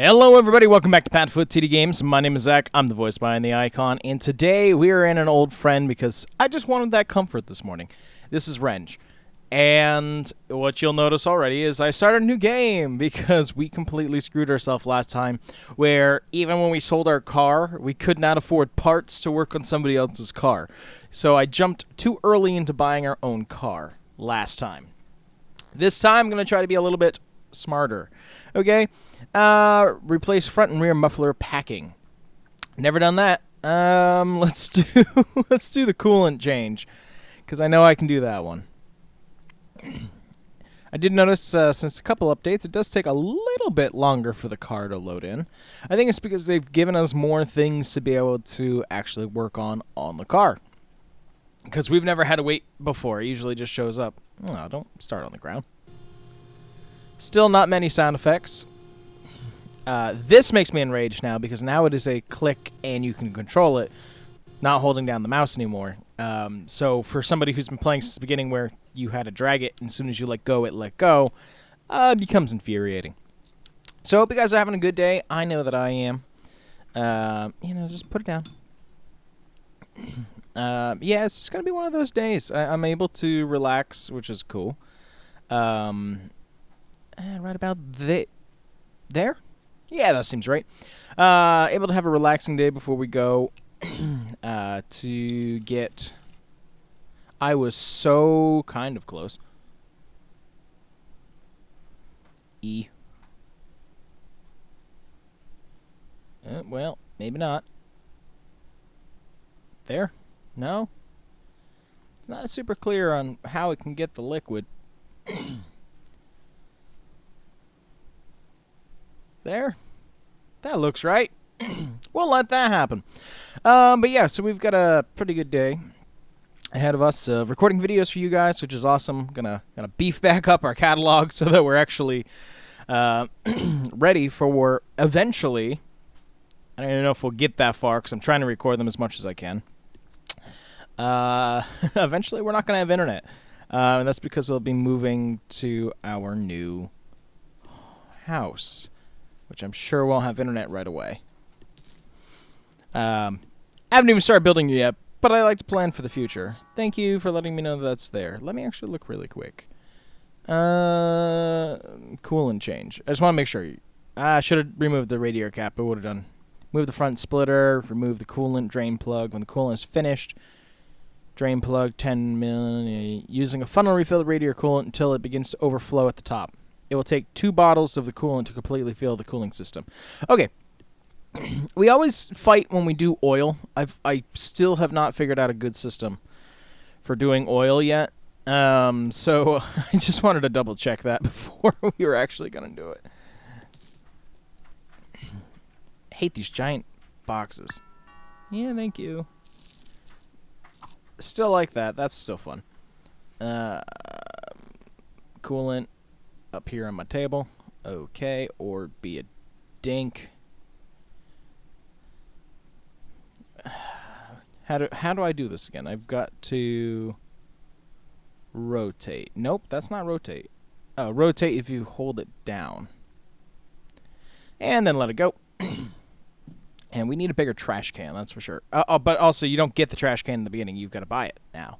Hello everybody, welcome back to PadFootTD Games. My name is Zach, I'm the voice behind the icon, and today we are in an old friend because I just wanted that comfort this morning. This is Renge, and what you'll notice already is I started a new game because we completely screwed ourselves last time, where even when we sold our car, we could not afford parts to work on somebody else's car. So I jumped too early into buying our own car last time. This time I'm going to try to be a little bit smarter, okay? Replace front and rear muffler packing. Never done that. Let's do the coolant change, because I know I can do that one. I did notice since a couple updates, it does take a little bit longer for the car to load in. I think it's because they've given us more things to be able to actually work on the car, because we've never had to wait before. It usually just shows up. Oh, don't start on the ground. Still not many sound effects. This makes me enraged now because now it is a click and you can control it, not holding down the mouse anymore. So for somebody who's been playing since the beginning where you had to drag it and as soon as you let go, it let go, it becomes infuriating. So I hope you guys are having a good day. I know that I am. Just put it down. Yeah, it's just going to be one of those days. I'm able to relax, which is cool. Right about there? Yeah, that seems right. Able to have a relaxing day before we go to get... I was so kind of close. E. Well, maybe not. There? No? Not super clear on how it can get the liquid. There? That looks right. We'll let that happen. But yeah, so we've got a pretty good day ahead of us. Recording videos for you guys, which is awesome. Gonna beef back up our catalog so that we're actually ready for eventually. I don't even know if we'll get that far because I'm trying to record them as much as I can. Eventually, we're not going to have internet. And that's because we'll be moving to our new house, which I'm sure won't have internet right away. I haven't even started building it yet, but I like to plan for the future. Thank you for letting me know that's there. Let me actually look really quick. Coolant change. I just want to make sure. I should have removed the radiator cap. I would have done. Move the front splitter. Remove the coolant drain plug. When the coolant is finished, drain plug 10 ml. Using a funnel, refill the radiator coolant until it begins to overflow at the top. It will take 2 bottles of the coolant to completely fill the cooling system. Okay. We always fight when we do oil. I still have not figured out a good system for doing oil yet. So I just wanted to double check that before we were actually going to do it. I hate these giant boxes. Yeah, thank you. Still like that. That's still fun. Coolant up here on my table. Okay, or be a dink. How do I do this again? I've got to rotate. Nope, that's not rotate. Rotate if you hold it down. And then let it go. And we need a bigger trash can, that's for sure. But also, you don't get the trash can in the beginning. You've got to buy it now.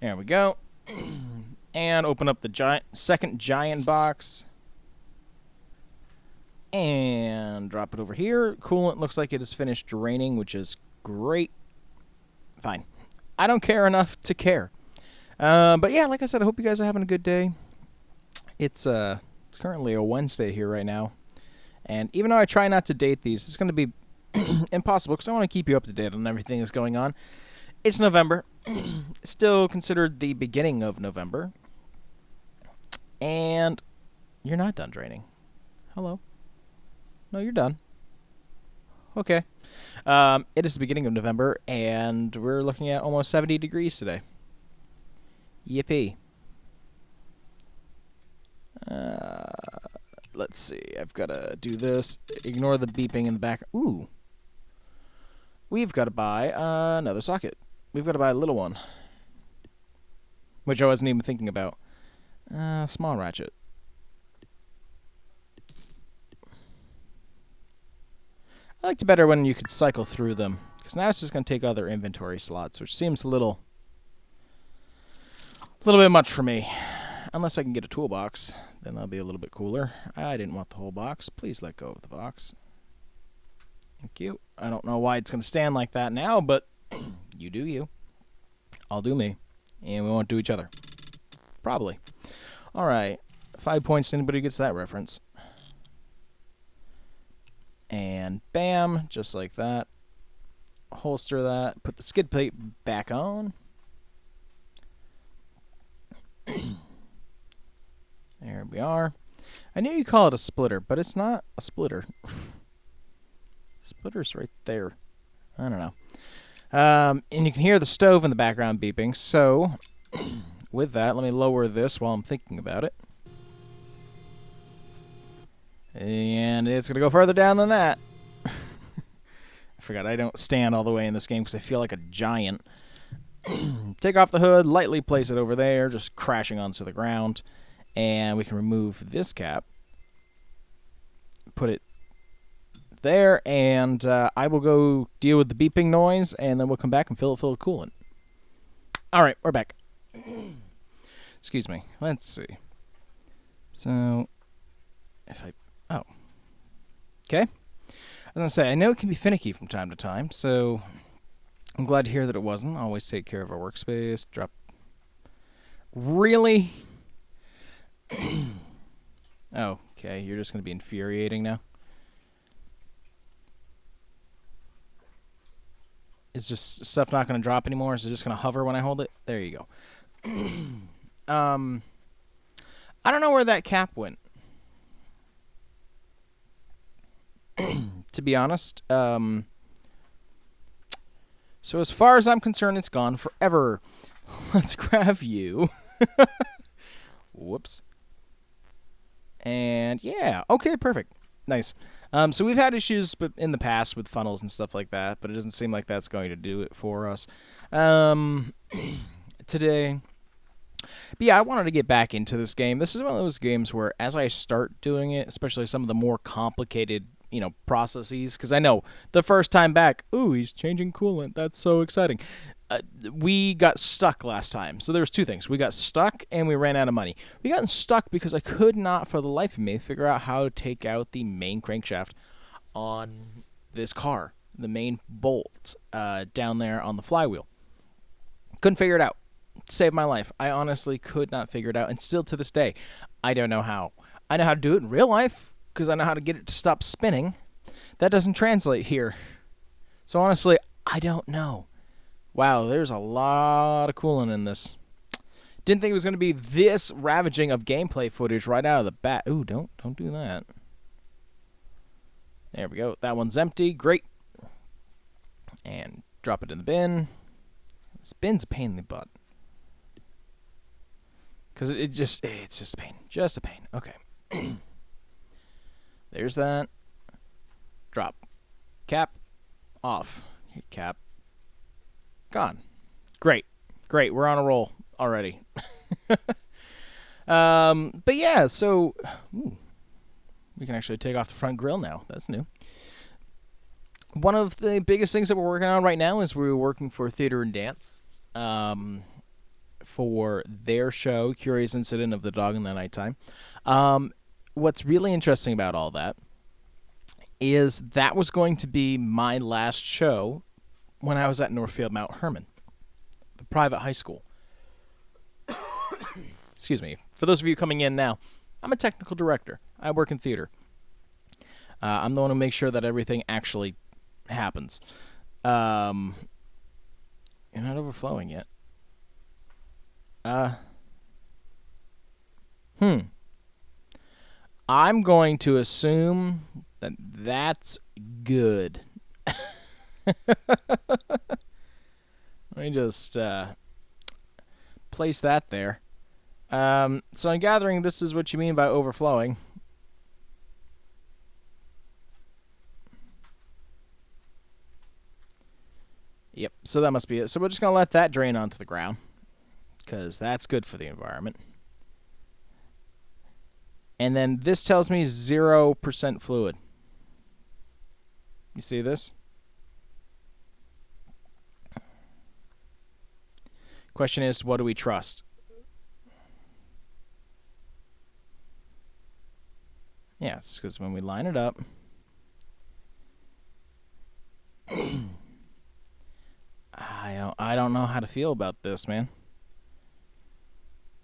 There we go. And open up the second giant box. And drop it over here. Coolant looks like it is finished draining, which is great. Fine. I don't care enough to care. But yeah, like I said, I hope you guys are having a good day. It's currently a Wednesday here right now. And even though I try not to date these, it's going to be impossible because I want to keep you up to date on everything that's going on. It's November. Still considered the beginning of November. And you're not done draining. Hello. No, you're done. Okay. It is the beginning of November, and we're looking at almost 70 degrees today. Yippee. Let's see. I've got to do this. Ignore the beeping in the back. Ooh. We've got to buy another socket. We've got to buy a little one, which I wasn't even thinking about. Small ratchet. I liked it better when you could cycle through them, because now it's just going to take other inventory slots, which seems a little bit much for me. Unless I can get a toolbox, then that'll be a little bit cooler. I didn't want the whole box. Please let go of the box. Thank you. I don't know why it's going to stand like that now, but you do you. I'll do me. And we won't do each other. Probably. Alright. 5 points to anybody who gets that reference. And bam, just like that. Holster that. Put the skid plate back on. There we are. I knew you call it a splitter, but it's not a splitter. Splitter's right there. I don't know. And you can hear the stove in the background beeping. So, with that, let me lower this while I'm thinking about it. And it's going to go further down than that. I forgot I don't stand all the way in this game because I feel like a giant. Take off the hood, lightly place it over there, just crashing onto the ground. And we can remove this cap. Put it there, and I will go deal with the beeping noise, and then we'll come back and fill it full of coolant. Alright, we're back. Excuse me. Let's see. So, if I... Oh. Okay. I was going to say, I know it can be finicky from time to time, so I'm glad to hear that it wasn't. Always take care of our workspace. Drop. Really? Oh, okay. You're just going to be infuriating now. Is just stuff not going to drop anymore? Is it just going to hover when I hold it? There you go. I don't know where that cap went. To be honest. So as far as I'm concerned, it's gone forever. Let's grab you. Whoops. And yeah, okay, perfect. Nice. So we've had issues in the past with funnels and stuff like that, but it doesn't seem like that's going to do it for us today. But yeah, I wanted to get back into this game. This is one of those games where as I start doing it, especially some of the more complicated, processes, because I know the first time back, ooh, he's changing coolant. That's so exciting. We got stuck last time. So there was two things. We got stuck and we ran out of money. We got stuck because I could not for the life of me figure out how to take out the main crankshaft on this car. The main bolt down there on the flywheel. Couldn't figure it out. Saved my life. I honestly could not figure it out. And still to this day, I don't know how. I know how to do it in real life because I know how to get it to stop spinning. That doesn't translate here. So honestly, I don't know. Wow, there's a lot of coolant in this. Didn't think it was going to be this ravaging of gameplay footage right out of the bat. Ooh, don't do that. There we go. That one's empty. Great. And drop it in the bin. This bin's a pain in the butt. Because it's just a pain. Just a pain. Okay. There's that. Drop. Cap. Off. Hit cap. Gone. Great. We're on a roll already. But yeah, so we can actually take off the front grille now. That's new. One of the biggest things that we're working on right now is we're working for Theater and Dance for their show, Curious Incident of the Dog in the Nighttime. What's really interesting about all that is that was going to be my last show when I was at Northfield Mount Herman, the private high school. Excuse me. For those of you coming in now, I'm a technical director. I work in theater. I'm the one who makes sure that everything actually happens. You're not overflowing yet. I'm going to assume that that's good. Let me just place that there. So I'm gathering this is what you mean by overflowing. Yep, so that must be it. So we're just going to let that drain onto the ground, because that's good for the environment. And then this tells me 0% fluid. You see this? Question is, what do we trust? Yeah, it's because when we line it up, I don't know how to feel about this, man.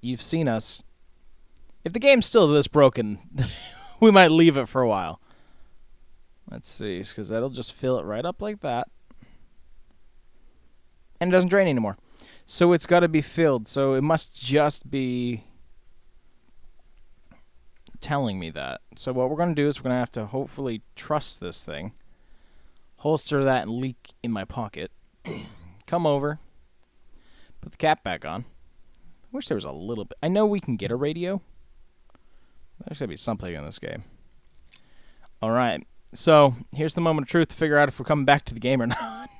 You've seen us. If the game's still this broken, we might leave it for a while. Let's see, because that'll just fill it right up like that. And it doesn't drain anymore. So it's got to be filled. So it must just be telling me that. So what we're going to do is we're going to have to hopefully trust this thing. Holster that and leak in my pocket. Come over. Put the cap back on. I wish there was a little bit. I know we can get a radio. There's got to be something in this game. All right. So here's the moment of truth to figure out if we're coming back to the game or not.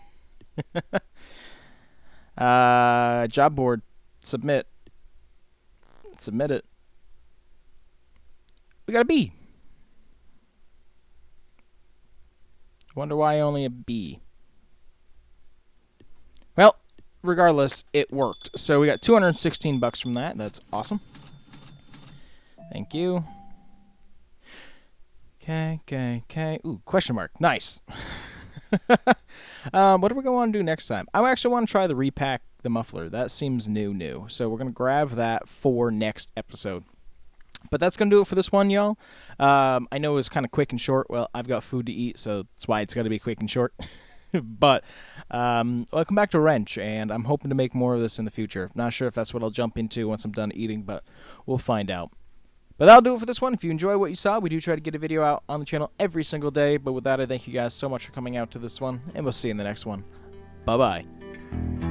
Job board. Submit. Submit it. We got a B. Wonder why only a B. Well, regardless, it worked. So we got $216 from that. That's awesome. Thank you. Okay. Ooh, question mark. Nice. What are we going to want to do next time? I actually want to try the repack the muffler. That seems new. So we're going to grab that for next episode. But that's going to do it for this one, y'all. I know it was kind of quick and short. Well, I've got food to eat, so that's why it's got to be quick and short. But welcome back to Wrench, and I'm hoping to make more of this in the future. Not sure if that's what I'll jump into once I'm done eating, but we'll find out. But that'll do it for this one. If you enjoy what you saw, we do try to get a video out on the channel every single day. But with that, I thank you guys so much for coming out to this one, and we'll see you in the next one. Bye-bye.